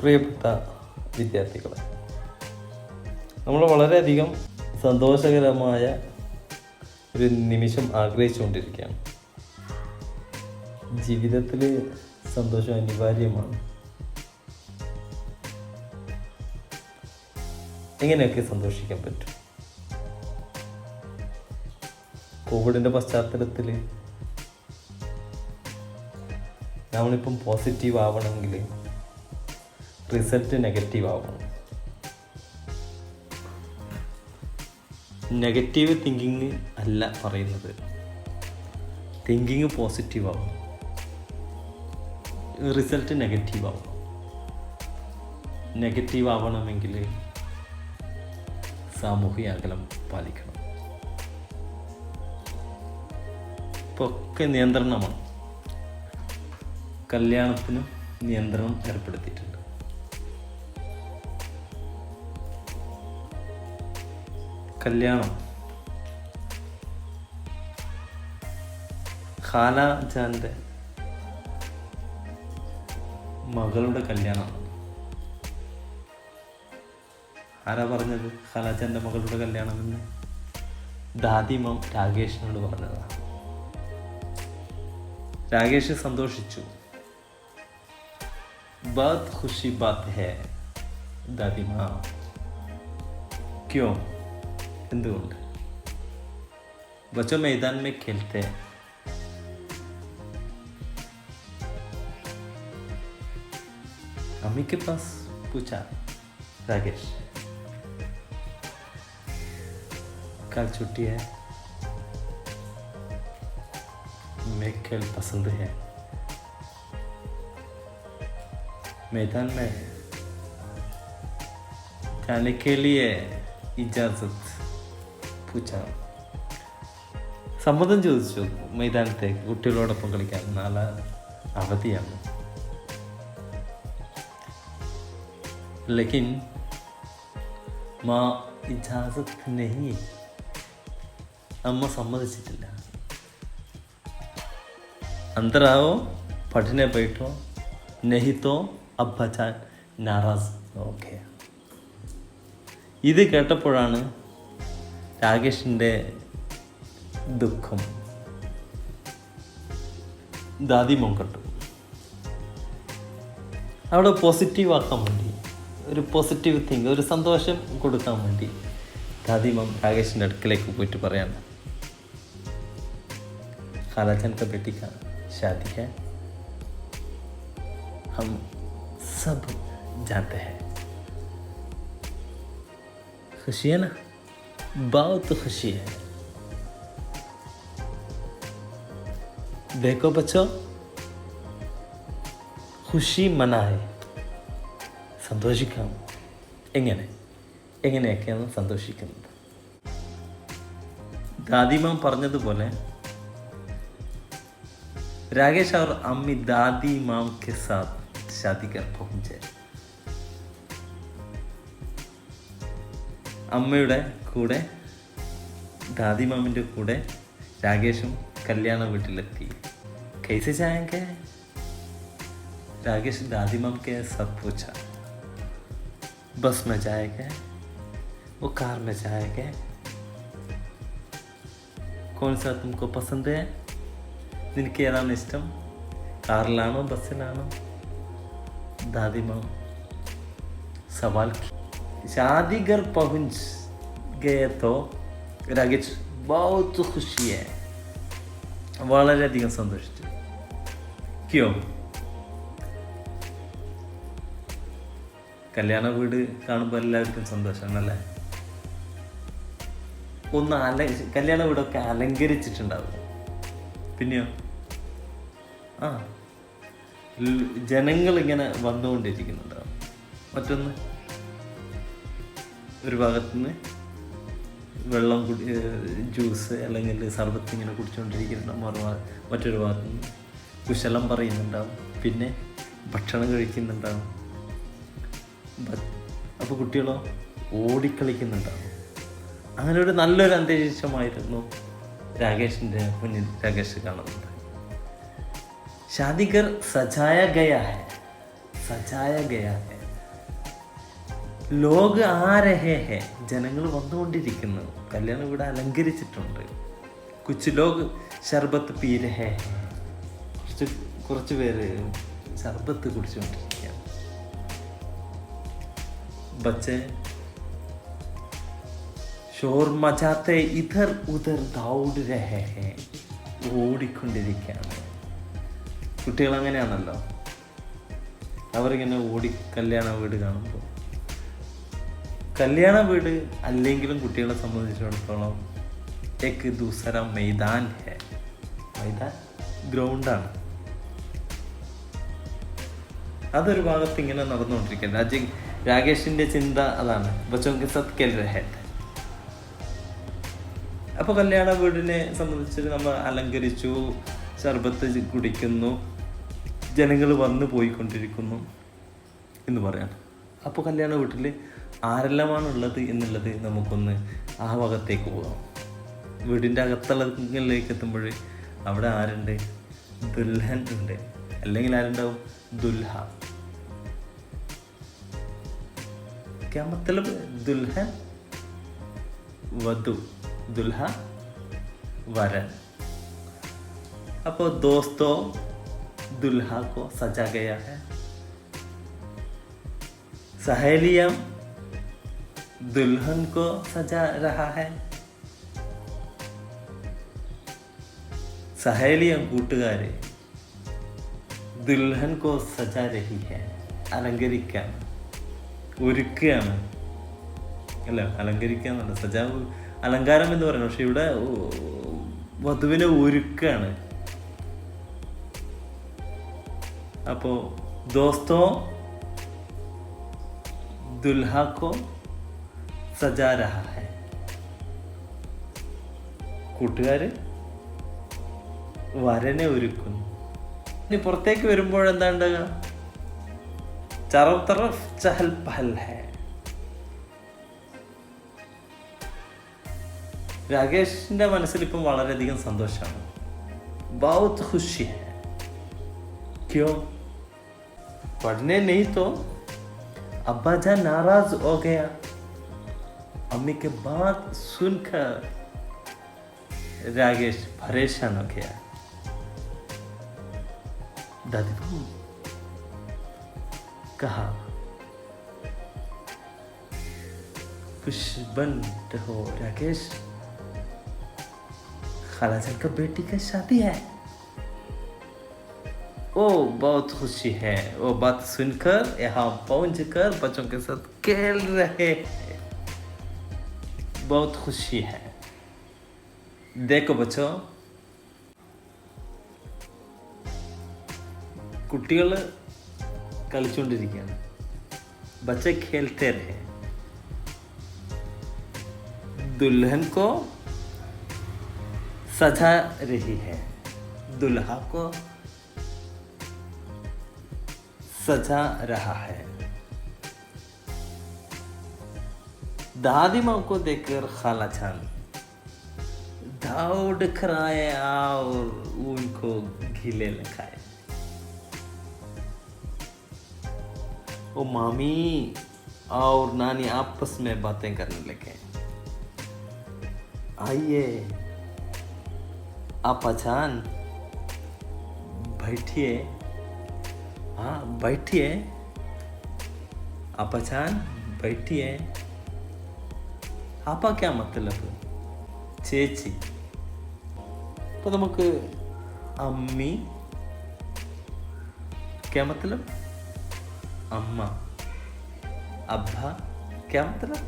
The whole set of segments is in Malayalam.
പ്രിയപ്പെട്ട വിദ്യാർത്ഥികളെ, നമ്മൾ വളരെയധികം സന്തോഷകരമായ ഒരു നിമിഷം ആഗ്രഹിച്ചുകൊണ്ടിരിക്കുകയാണ്. ജീവിതത്തിൽ സന്തോഷം അനിവാര്യമാണ്. എങ്ങനെയൊക്കെ സന്തോഷിക്കാൻ പറ്റും? കോവിഡിൻ്റെ പശ്ചാത്തലത്തിൽ നമ്മളിപ്പം പോസിറ്റീവ് ആവണമെങ്കിൽ റിസൾട്ട് നെഗറ്റീവ് ആവണം. നെഗറ്റീവ് തിങ്കിങ് അല്ല പറയുന്നത്, തിങ്കിങ് പോസിറ്റീവ് ആവണം, റിസൾട്ട് നെഗറ്റീവ് ആവണം. നെഗറ്റീവ് ആവണമെങ്കിൽ സാമൂഹിക അകലം പാലിക്കണം. ഇപ്പോൾ ഒക്കെ നിയന്ത്രണമാണ്. കല്യാണത്തിനും നിയന്ത്രണം ഏർപ്പെടുത്തിയിട്ടുണ്ട്. കല്യാണം ഖാലാജാൻ്റെ മകളുടെ കല്യാണമാണ്. ആരാ പറഞ്ഞത് ഖാലാജാൻ്റെ മകളുടെ കല്യാണമെന്ന്? ദാദിമാം രാകേഷിനോട് പറഞ്ഞതാണ്. രാകേഷ് സന്തോഷിച്ചു. बहुत खुशी बात है दादी माँ. क्यों? എന്തുകൊണ്ട്? बच्चों मैदान में खेलते हैं. अम्मी के पास पूछा राकेश, कल छुट्टी है, मैं खेल पसंद है, मैदान में जाने के लिए इजाजत पूछा. സമ്മതം ചോദിച്ചു മൈതാനത്തേക്ക് കുട്ടികളോടൊപ്പം കളിക്കാൻ. നാളെ അവധിയാണ്. लेकिन माँ इजाजत नहीं, അമ്മ സമ്മതിച്ചിട്ടില്ല. अंदर आओ, पढ़ने बैठो, नहीं तो अब बच्चा नाराज हो गया. ഇത് കേട്ടപ്പോഴാണ് രാകേഷിൻ്റെ ദുഃഖം ദാദിമോൻ കണ്ടു. അവിടെ പോസിറ്റീവ് ആക്കാൻ വേണ്ടി, ഒരു പോസിറ്റീവ് തിങ്ക്, ഒരു സന്തോഷം കൊടുക്കാൻ വേണ്ടി ദാദിമോൻ രാകേഷിൻ്റെ അടുക്കലേക്ക് പോയിട്ട് പറയാണ്, ഖാലാജാൻ का बेटी का शादी है, हम सब जानते हैं. खुशी है ना? बहुत खुशी है. देखो बच्चों, खुशी मनाए. സന്തോഷിക്കാം. എങ്ങനെയൊക്കെയാണ് സന്തോഷിക്കുന്നത്? ദാദിമാം പറഞ്ഞതുപോലെ രാകേഷ് और अम्मी दादी माम के साथ शादी कर पहुंचे. അമ്മയുടെ കൂടെ ദാദിമാമിൻ്റെ കൂടെ രാകേഷും കല്യാണ വീട്ടിലെത്തി. कैसे जाएंगे? राकेश दादीमाम के साथ पूछा. बस में जाएंगे, वो कार में जाएंगे, कौन सा तुमको पसंद है? നിനക്ക് ഏതാണ് ഇഷ്ടം? കാറിലാണോ ബസ്സിലാണോ? दादीमाम सवाल की. शादी घर पहुंच गए तो राकेश बहुत खुशी है, വളരെയധികം സന്തോഷിച്ചു. ക്യോ? കല്യാണ വീട് കാണുമ്പോൾ എല്ലാവർക്കും സന്തോഷമാണല്ലേ. കല്യാണ വീടൊക്കെ അലങ്കരിച്ചിട്ടുണ്ടാവും. പിന്നെയോ ജനങ്ങൾ ഇങ്ങനെ വന്നുകൊണ്ടിരിക്കുന്നുണ്ടാവും. മറ്റൊന്ന്, ഒരു ഭാഗത്തുനിന്ന് വെള്ളം ജ്യൂസ് അല്ലെങ്കിൽ സർബത്ത് ഇങ്ങനെ കുടിച്ചുകൊണ്ടിരിക്കുന്നുണ്ടാവും. മറ്റൊരു ഭാഗത്തുനിന്ന് കുശലം പറയുന്നുണ്ടാവും. പിന്നെ ഭക്ഷണം കഴിക്കുന്നുണ്ടാവും. അപ്പോൾ കുട്ടികളോ ഓടിക്കളിക്കുന്നുണ്ടാവും. അങ്ങനെ ഒരു നല്ലൊരു അന്തരീക്ഷമായിരുന്നു രാകേഷിൻ്റെ മുന്നിൽ രാകേഷ് കാണുന്നുണ്ട്. शादी घर सजाया गया है, सजाया गया है. ലോക് ആ രഹേ ഹെ, ജനങ്ങൾ വന്നുകൊണ്ടിരിക്കുന്നു. കല്യാണ വീട് അലങ്കരിച്ചിട്ടുണ്ട്. കുച്ച് ലോക് ഷർബത്ത് പീ രഹേ ഹെ, കുറച്ച് പേര് ഷർബത്ത് കുടിച്ചുകൊണ്ടിരിക്കുകയാണ്. ബച്ചെ ഷോർ മജാത്തെ ഇധർ ഉധർ ദൗഡ് രഹേ ഹെ, ഓടിക്കൊണ്ടിരിക്കുകയാണ്. കുട്ടികൾ അങ്ങനെയാണല്ലോ, അവരിങ്ങനെ ഓടി കല്യാണ വീട് കാണുമ്പോൾ. കല്യാണ വീട് അല്ലെങ്കിലും കുട്ടികളെ സംബന്ധിച്ചിടത്തോളം ഏക് ദൂസര മൈതാൻ ഹെ. മൈതാൻ ഗ്രൗണ്ടാണ്. അതൊരു ഭാഗത്ത് ഇങ്ങനെ നടന്നുകൊണ്ടിരിക്കുക. രാകേഷിന്റെ ചിന്ത അതാണ്, ബച്ചോങ്കെ സത് കെൽ രഹേ തെ. അപ്പോൾ കല്യാണ വീടിനെ സംബന്ധിച്ച് നമ്മൾ അലങ്കരിച്ചു, ശർബത്ത് കുടിക്കുന്നു, ജനങ്ങൾ വന്നു പോയിക്കൊണ്ടിരിക്കുന്നു എന്ന് പറയാം. അപ്പോൾ കല്യാണ വീട്ടിൽ ആരെല്ലാമാണ് ഉള്ളത് എന്നുള്ളത് നമുക്കൊന്ന് ആ ഭാഗത്തേക്ക് പോകാം. വീടിൻ്റെ അകത്തളങ്ങളിലേക്ക് എത്തുമ്പോൾ അവിടെ ആരുണ്ട്? ദുൽഹൻ ഉണ്ട്. അല്ലെങ്കിൽ ആരുണ്ടാവും? ദുൽഹ. क्या मतलब? दुल्हन वधु, दुल्हा वरन. അപ്പോൾ दोस्तों दुल्हा को सजा गया है. सहेलियां दुल्हन को सजा रहा है. സഹേലിയം കൂട്ടുകാരെ ദുൽഹൻ കോ സജാ രഹി ഹെ, അലങ്കരിക്കാൻ ഒരുക്കുകയാണ്. അല്ല, അലങ്കരിക്കുക എന്നല്ല, സജാവ് അലങ്കാരം എന്ന് പറയുന്നത്. പക്ഷെ ഇവിടെ വധുവിനെ ഒരുക്കുകയാണ്. അപ്പോൾ ദോസ്തോ ദുൽഹാ കോ സജാ രഹാ ഹെ, കൂട്ടുകാര് വരനെ ഒരുക്കുന്നു. ഇനി പുറത്തേക്ക് വരുമ്പോൾ എന്താ ഉണ്ടാകുക? ചറോ തറഫ് ചഹൽ പഹൽ ഹെ. രാകേഷിന്റെ മനസ്സിൽ ഇപ്പം വളരെയധികം സന്തോഷമാണ്. बहुत खुशी है. क्यों? पढ़ने नहीं तो अब्बा जान नाराज हो गया. अम्मी के बात सुनकर राकेश परेशान हो गया. दादी कहा, खुशबंद हो राकेश, खालाजान का बेटी का शादी है. ओ बहुत खुशी है. वो बात सुनकर यहाँ पहुंचकर बच्चों के साथ खेल रहे हैं. बहुत खुशी है. देखो बच्चों, കുട്ടികൾ കളിച്ചുകൊണ്ടിരിക്കുകയാണ്. बच्चे खेलते रहे. दुल्हन को सजा रही है, दुल्हा को सजा रहा है. दादी माँ को देखकर खाला जान दौड़ कर आए और उनको घिले लगाए. वो मामी और नानी आपस में बातें करने लगे. आइए आपा जान, बैठिए. हाँ बैठिए आपा जान, बैठिए. आपा क्या मतलब? ചേച്ചി. അപ്പോൾ നമുക്ക് അമ്മി, क्या मतलब? अम्मा. अब्बा क्या मतलब?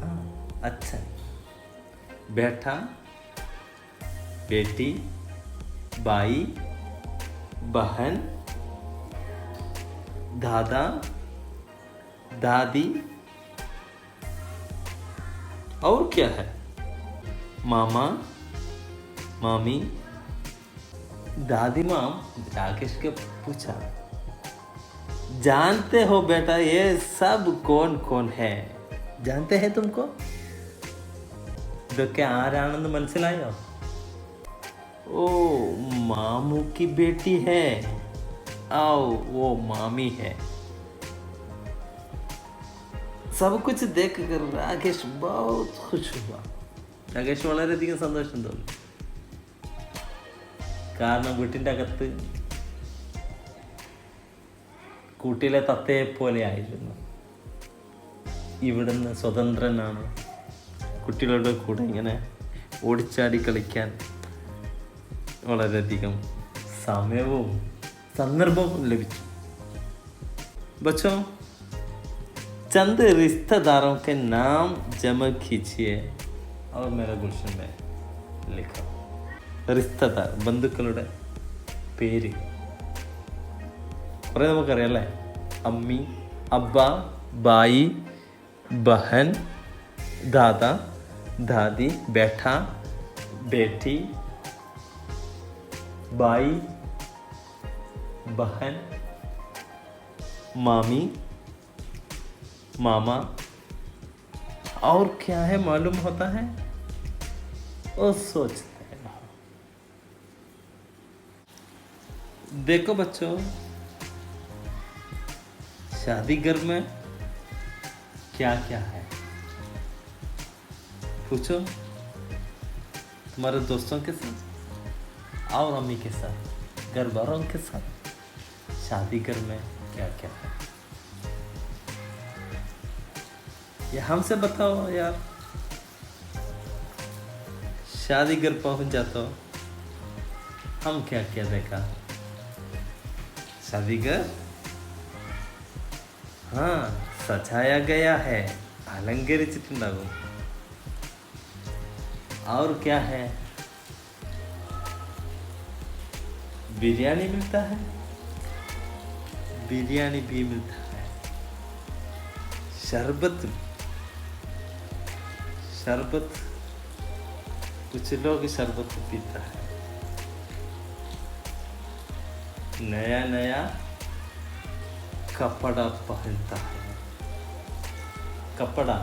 हाँ अच्छा. बेटा, बेटी, भाई, बहन, दादा, दादी. और क्या है? मामा, मामी. दादी माँ राकेश के पूछा, जानते हो बेटा ये सब कौन कौन है? जानते हैं तुमको? ഇതൊക്കെ ആരാണെന്ന് മനസ്സിലായോ? ओ मामू की बेटी है. आओ वो मामी है. सब कुछ देख कर राकेश बहुत खुश हुआ. രാകേഷ് വളരെയധികം സന്തോഷം തോന്നി. കാരണം വീട്ടിൻ്റെ അകത്ത് കൂട്ടിലെ തത്തയെ പോലെ ആയിരുന്നു. ഇവിടുന്ന് സ്വതന്ത്രനാണ്. കുട്ടികളുടെ കൂടെ ഇങ്ങനെ ഓടിച്ചാടി കളിക്കാൻ വളരെയധികം സമയവും സന്ദർഭവും ലഭിച്ചു. बच्चों, चंद रिश्तेदारों के नाम जमा कीजिए और मेरा गुलशन में लिखो. റിശ്തദാർ, ബന്ധുക്കളുടെ പേര് കുറേ നമുക്കറിയാം അല്ലേ? അമ്മി, അബ്ബ, ബായി, ബഹൻ, ദാദ, ദാദി, ബേട്ട, ബേട്ടി, ബായി, बहन, मामी, मामा. और क्या है मालूम होता है? वो सोचते हैं. देखो बच्चों, शादी घर में क्या क्या है पूछो तुम्हारे दोस्तों के साथ और अम्मी के साथ, घर वालों के साथ शादी घर में क्या क्या है ये हमसे बताओ यार. शादी घर पहुंच जाते हो, हम क्या क्या देखा? शादी घर हाँ सजाया गया है, अलंകരിച്ചിട്ടുണ്ടാകും. और क्या है? बिरयानी मिलता है, बिरयानी भी मिलता है. शरबत, शरबत, कुछ लोग शरबत पीता है. नया नया कपड़ा पहनता है. कपड़ा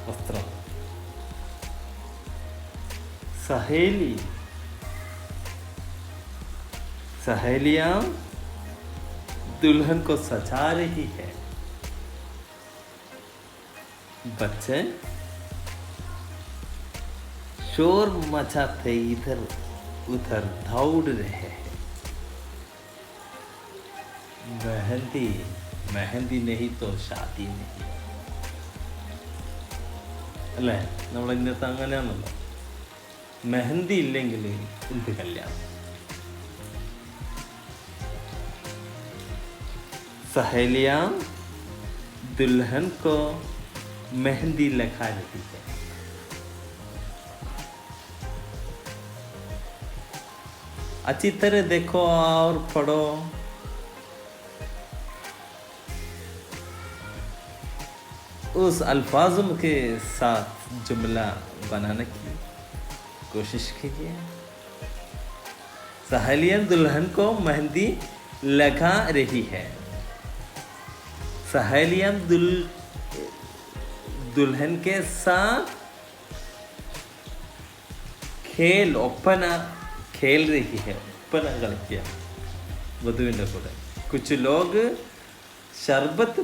वस्त्र. सहेली, सहेलियां दुल्हन को सजा रही है. बच्चे शोर मचाते इधर उधर दौड़ रहे हैं. मेहंदी, मेहंदी नहीं तो शादी नहीं അല്ലേ? നമ്മൾ ഇന്നത്തെ അങ്ങനെയാണല്ലോ. മെഹന്തി ഇല്ലെങ്കിൽ എന്ത് കല്യാണം? सहेलियां दुल्हन को मेहंदी लगा रही है. अच्छी तरह देखो और पढ़ो. उस अल्फाजों के साथ जुमला बनाने की कोशिश कीजिए. सहेलियां दुल्हन को मेहंदी लगा रही है. सहेलियां दुल्हन के साथ खेल ഒപ്പന खेल रही है. ഒപ്പന കളിക്കുക വധുവിൻ്റെ കൂടെ. कुछ लोग शरबत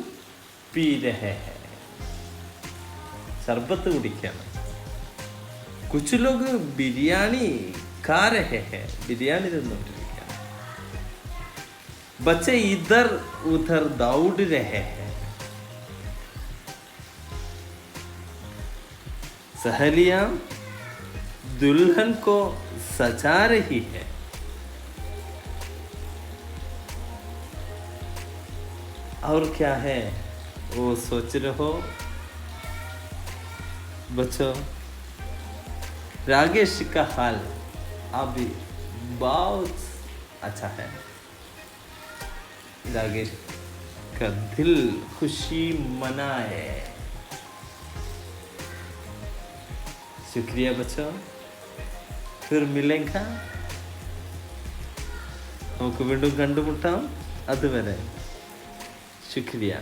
पी रहे हैं. शरबत കുടിക്കുകയാണ്. कुछ लोग बिरयानी खा रहे हैं. बिरयानी തിന്നുകൊണ്ടിരിക്കുകയാണ്. बच्चे इधर उधर दौड़ रहे हैं. सहेलियां दुल्हन को सजा रही है. और क्या है वो सोच रहे हो बच्चों? राकेश का हाल अभी बहुत अच्छा है. राकेश का दिल खुशी मनाए. शुक्रिया बच्चों, फिर मिलेंगे. നമുക്ക് വീണ്ടും കണ്ടുമുട്ടാം. അതുവരെ ശുക്രിയ.